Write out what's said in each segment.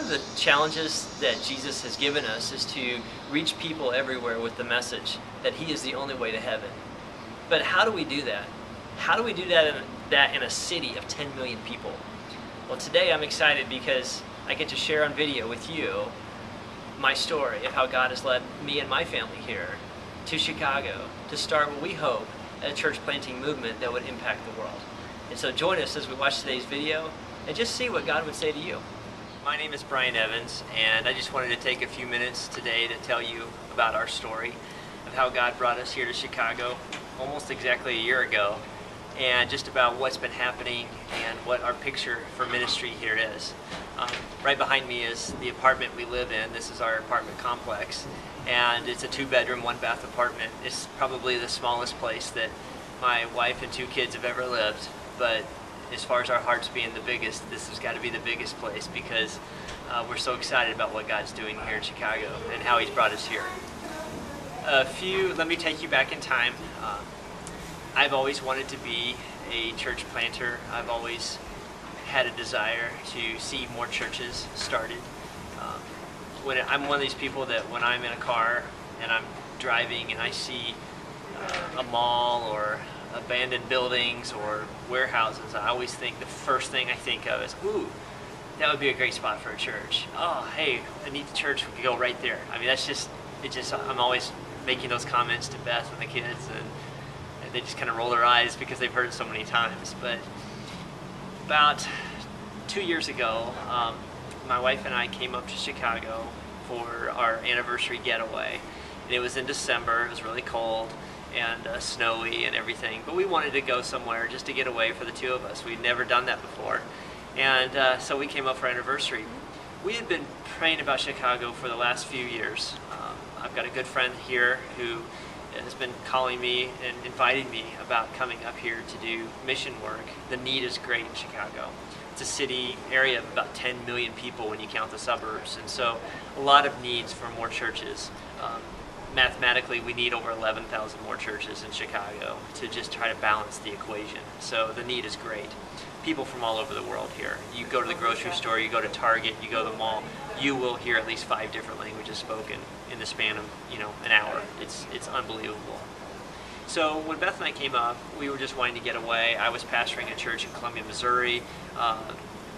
of the challenges that Jesus has given us is to reach people everywhere with the message that He is the only way to heaven. But how do we do that? How do we do that in a city of 10 million people? Well, today I'm excited because I get to share on video with you my story of how God has led me and my family here to Chicago to start what we hope a church planting movement that would impact the world. And so join us as we watch today's video and just see what God would say to you. My name is Brian Evans, and I just wanted to take a few minutes today to tell you about our story of how God brought us here to Chicago almost exactly a year ago, and just about what's been happening and what our picture for ministry here is. Right behind me is the apartment we live in. This is our apartment complex, and it's a 2-bedroom, 1-bath apartment. It's probably the smallest place that my wife and 2 kids have ever lived, but as far as our hearts being the biggest, this has got to be the biggest place because we're so excited about what God's doing here in Chicago and how He's brought us here. Let me take you back in time. I've always wanted to be a church planter. I've always had a desire to see more churches started. I'm one of these people that when I'm in a car and I'm driving and I see a mall or abandoned buildings or warehouses, I always think the first thing I think of is, ooh, that would be a great spot for a church. Oh, hey, I need the church, we could go right there. I mean, I'm always making those comments to Beth and the kids, and they just kind of roll their eyes because they've heard it so many times. But about 2 years ago, my wife and I came up to Chicago for our anniversary getaway. And it was in December, it was really cold and snowy and everything, but we wanted to go somewhere just to get away for the 2 of us. We'd never done that before, and so we came up for our anniversary. We had been praying about Chicago for the last few years. I've got a good friend here who has been calling me and inviting me about coming up here to do mission work. The need is great in Chicago. It's a city area of about 10 million people when you count the suburbs, and so a lot of needs for more churches. Mathematically, we need over 11,000 more churches in Chicago to just try to balance the equation. So the need is great. People from all over the world here. You go to the grocery store, you go to Target, you go to the mall, you will hear at least 5 different languages spoken in the span of, an hour. It's unbelievable. So when Beth and I came up, we were just wanting to get away. I was pastoring a church in Columbia, Missouri.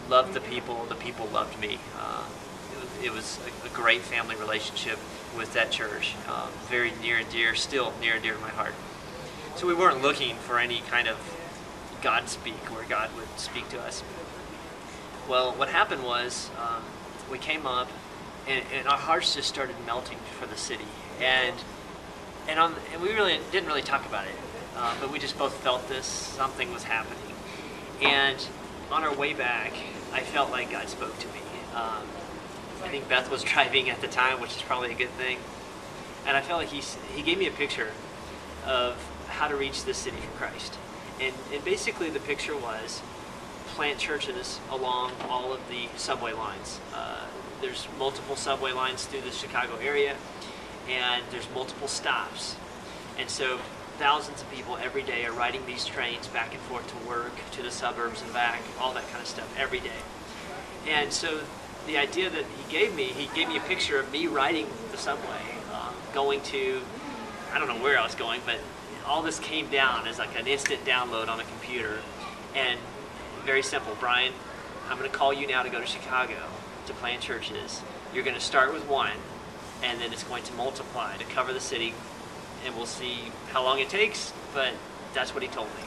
Loved the people loved me. It was a great family relationship with that church, very near and dear, still near and dear to my heart. So we weren't looking for any kind of God speak, where God would speak to us. Well, what happened was we came up, and our hearts just started melting for the city, and we didn't really talk about it, but we just both felt this, something was happening. And on our way back, I felt like God spoke to me. I think Beth was driving at the time, which is probably a good thing. And I felt like he gave me a picture of how to reach this city for Christ. And basically the picture was plant churches along all of the subway lines. There's multiple subway lines through the Chicago area, and there's multiple stops. And so thousands of people every day are riding these trains back and forth to work, to the suburbs and back, all that kind of stuff every day. And so the idea that he gave me a picture of me riding the subway, going to, I don't know where I was going, but all this came down as like an instant download on the computer. And very simple, Brian, I'm going to call you now to go to Chicago to plant churches. You're going to start with 1, and then it's going to multiply to cover the city, and we'll see how long it takes, but that's what he told me.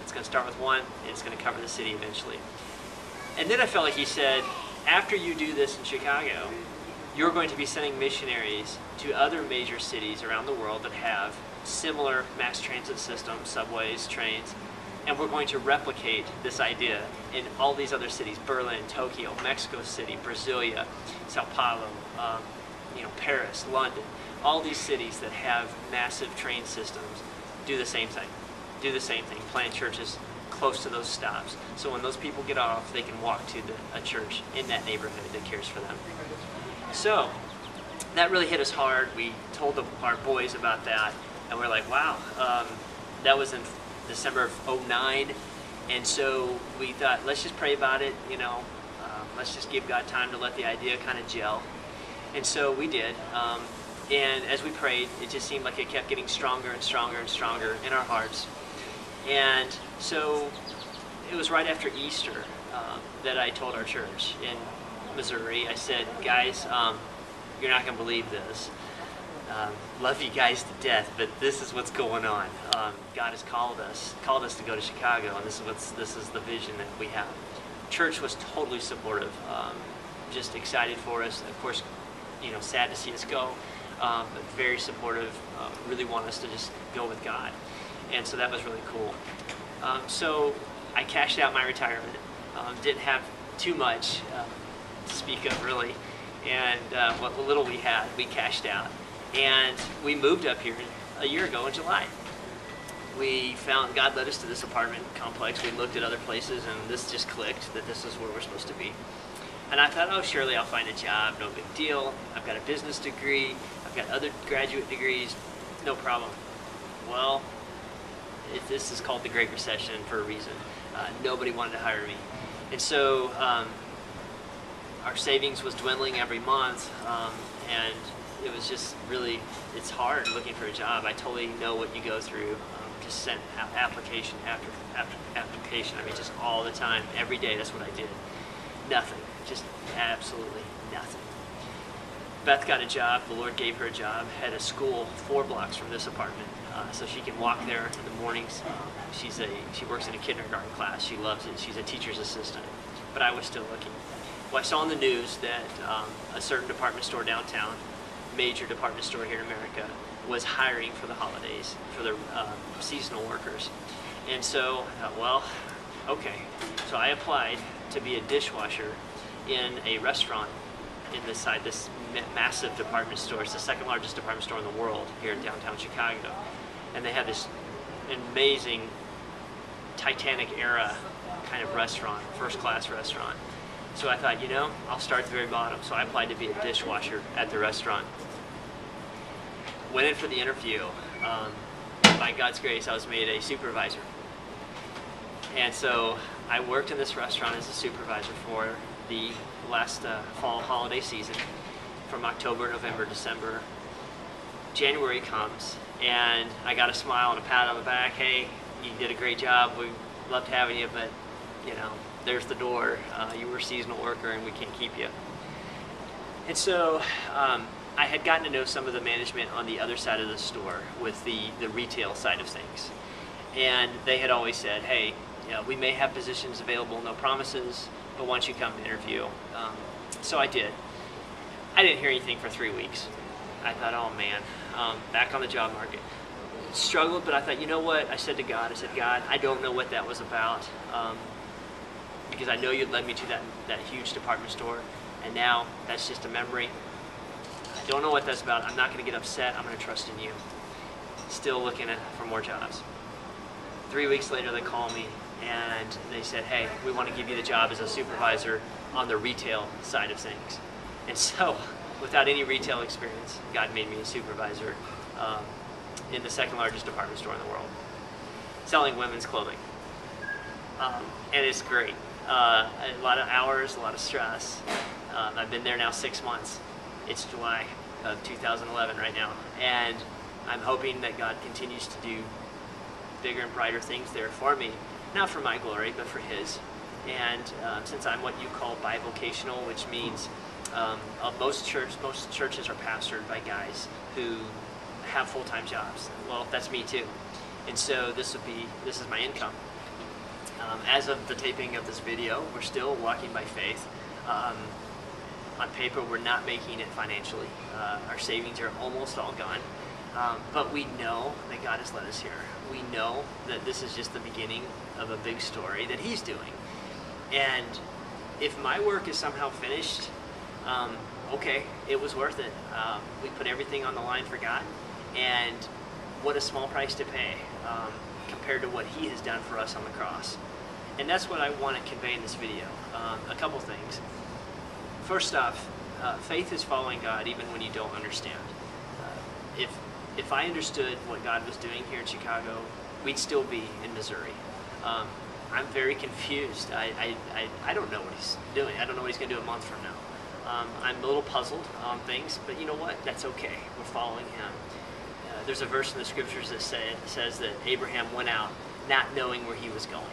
It's going to start with 1, and it's going to cover the city eventually. And then I felt like he said, after you do this in Chicago, you're going to be sending missionaries to other major cities around the world that have similar mass transit systems, subways, trains, and we're going to replicate this idea in all these other cities: Berlin, Tokyo, Mexico City, Brasilia, Sao Paulo, Paris, London. All these cities that have massive train systems do the same thing. Plant churches close to those stops, so when those people get off, they can walk to a church in that neighborhood that cares for them. So that really hit us hard. We told our boys about that, and we're like, wow. That was in December of '09, and so we thought, let's just pray about it. let's just give God time to let the idea kind of gel. And so we did. And as we prayed, it just seemed like it kept getting stronger and stronger and stronger in our hearts. And so it was right after Easter that I told our church in Missouri, I said, guys, you're not going to believe this. Love you guys to death, but this is what's going on. God has called us to go to Chicago, and this is the vision that we have. Church was totally supportive, just excited for us. Of course, sad to see us go, but very supportive. Really want us to just go with God, and so that was really cool. So I cashed out my retirement. Didn't have too much to speak of really, and what little we had, we cashed out. And we moved up here a year ago in July. We found, God led us to this apartment complex. We looked at other places, and this just clicked that this is where we're supposed to be. And I thought, oh, surely I'll find a job, no big deal. I've got a business degree, I've got other graduate degrees, no problem. Well, this is called the Great Recession for a reason. Nobody wanted to hire me. And so our savings was dwindling every month, and it was just really, it's hard looking for a job. I totally know what you go through. Just sent application after application. I mean, just all the time, every day, that's what I did. Nothing, just absolutely nothing. Beth got a job, the Lord gave her a job at a school 4 blocks from this apartment. So she can walk there in the mornings. She works in a kindergarten class, she loves it, she's a teacher's assistant. But I was still looking. Well, I saw in the news that a certain department store downtown, major department store here in America, was hiring for the holidays for their seasonal workers. And so I thought, well, okay. So I applied to be a dishwasher in a restaurant this massive department store. It's the 2nd largest department store in the world here in downtown Chicago. And they have this amazing Titanic era kind of restaurant, first class restaurant. So I thought, I'll start at the very bottom. So I applied to be a dishwasher at the restaurant. Went in for the interview. By God's grace, I was made a supervisor. And so I worked in this restaurant as a supervisor for the last fall holiday season, from October, November, December. January comes, and I got a smile and a pat on the back. Hey, you did a great job. We loved having you, but there's the door. You were a seasonal worker, and we can't keep you. And so I had gotten to know some of the management on the other side of the store with the retail side of things. And they had always said, hey, we may have positions available, no promises, but once you come to interview. So I did. I didn't hear anything for 3 weeks. I thought, oh man, back on the job market. Struggled, but I thought, you know what? I said to God, God, I don't know what that was about, because I know you'd led me to that huge department store, and now that's just a memory. I don't know what that's about. I'm not going to get upset. I'm going to trust in you. Still looking for more jobs. 3 weeks later, they call me, and they said, hey, we want to give you the job as a supervisor on the retail side of things. And so, without any retail experience, God made me a supervisor in the 2nd largest department store in the world, selling women's clothing. And it's great. A lot of hours, a lot of stress. I've been there now 6 months. It's July of 2011 right now, and I'm hoping that God continues to do bigger and brighter things there for me, not for my glory, but for His. And since I'm what you call bivocational, which means most churches are pastored by guys who have full-time jobs. Well, that's me too. And so this is my income. As of the taping of this video, we're still walking by faith. On paper, we're not making it financially. Our savings are almost all gone. But we know that God has led us here. We know that this is just the beginning of a big story that He's doing. And if my work is somehow finished, okay, it was worth it. We put everything on the line for God, and what a small price to pay compared to what He has done for us on the cross. And that's what I want to convey in this video. A couple things. First off, faith is following God even when you don't understand. If I understood what God was doing here in Chicago, we'd still be in Missouri. I'm very confused. I don't know what he's doing. I don't know what he's going to do a month from now. I'm a little puzzled on things, but you know what? That's okay. We're following him. There's a verse in the scriptures that says that Abraham went out not knowing where he was going.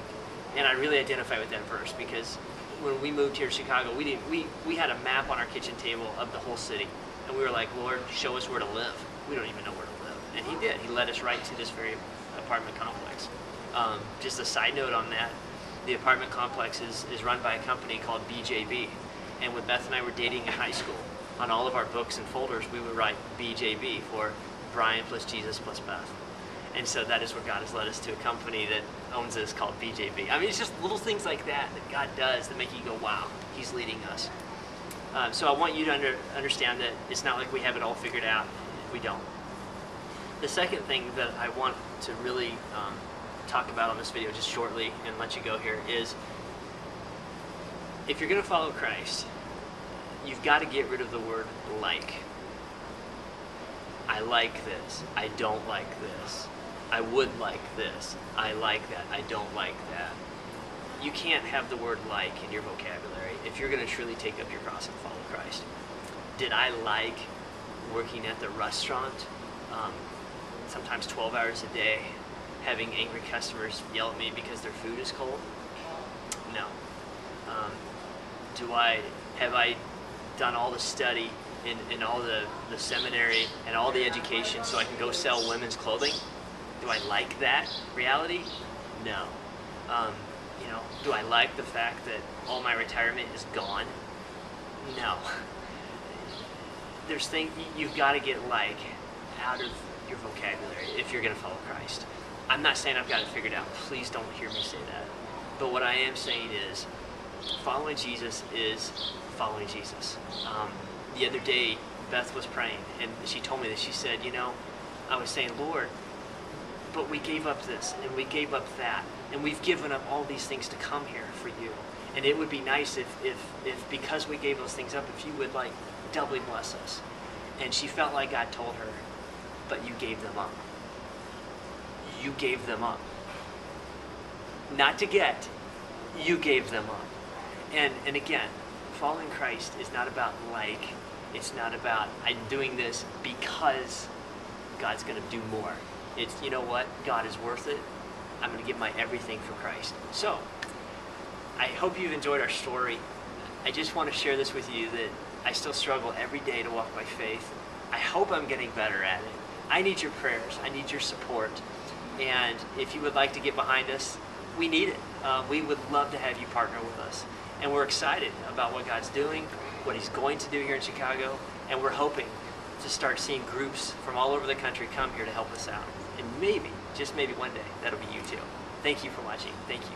And I really identify with that verse because when we moved here to Chicago, we had a map on our kitchen table of the whole city. And we were like, Lord, show us where to live. We don't even know where to live. And he did. He led us right to this very apartment complex. Just a side note on that, the apartment complex is run by a company called BJB. And when Beth and I were dating in high school, on all of our books and folders, we would write BJB for Brian plus Jesus plus Beth. And so that is where God has led us to a company that owns this called BJB. I mean, it's just little things like that God does that make you go, wow, he's leading us. So I want you to understand that it's not like we have it all figured out. We don't. The second thing that I want to really talk about on this video just shortly and let you go here is if you're going to follow Christ, you've got to get rid of the word like. I like this. I don't like this. I would like this. I like that. I don't like that. You can't have the word like in your vocabulary if you're going to truly take up your cross and follow Christ. Did I like working at the restaurant, sometimes 12 hours a day, having angry customers yell at me because their food is cold? No. Have I done all the study in all the seminary and all the education so I can go sell women's clothing? Do I like that reality? No. Do I like the fact that all my retirement is gone? No. There's things you've got to get like out of your vocabulary if you're going to follow Christ. I'm not saying I've got it figured out. Please don't hear me say that. But what I am saying is following Jesus is following Jesus. The other day, Beth was praying, and she told me this. She said, I was saying, Lord, but we gave up this, and we gave up that, and we've given up all these things to come here for you. And it would be nice if because we gave those things up, if you would, doubly bless us. And she felt like God told her, but you gave them up. You gave them up. Not to get, you gave them up. And again, following Christ is not about like. It's not about I'm doing this because God's going to do more. It's, you know what? God is worth it. I'm going to give my everything for Christ. So, I hope you've enjoyed our story. I just want to share this with you that I still struggle every day to walk by faith. I hope I'm getting better at it. I need your prayers. I need your support. And if you would like to get behind us, we need it. We would love to have you partner with us. And we're excited about what God's doing, what he's going to do here in Chicago, and we're hoping to start seeing groups from all over the country come here to help us out. And maybe, just maybe one day, that'll be you too. Thank you for watching. Thank you.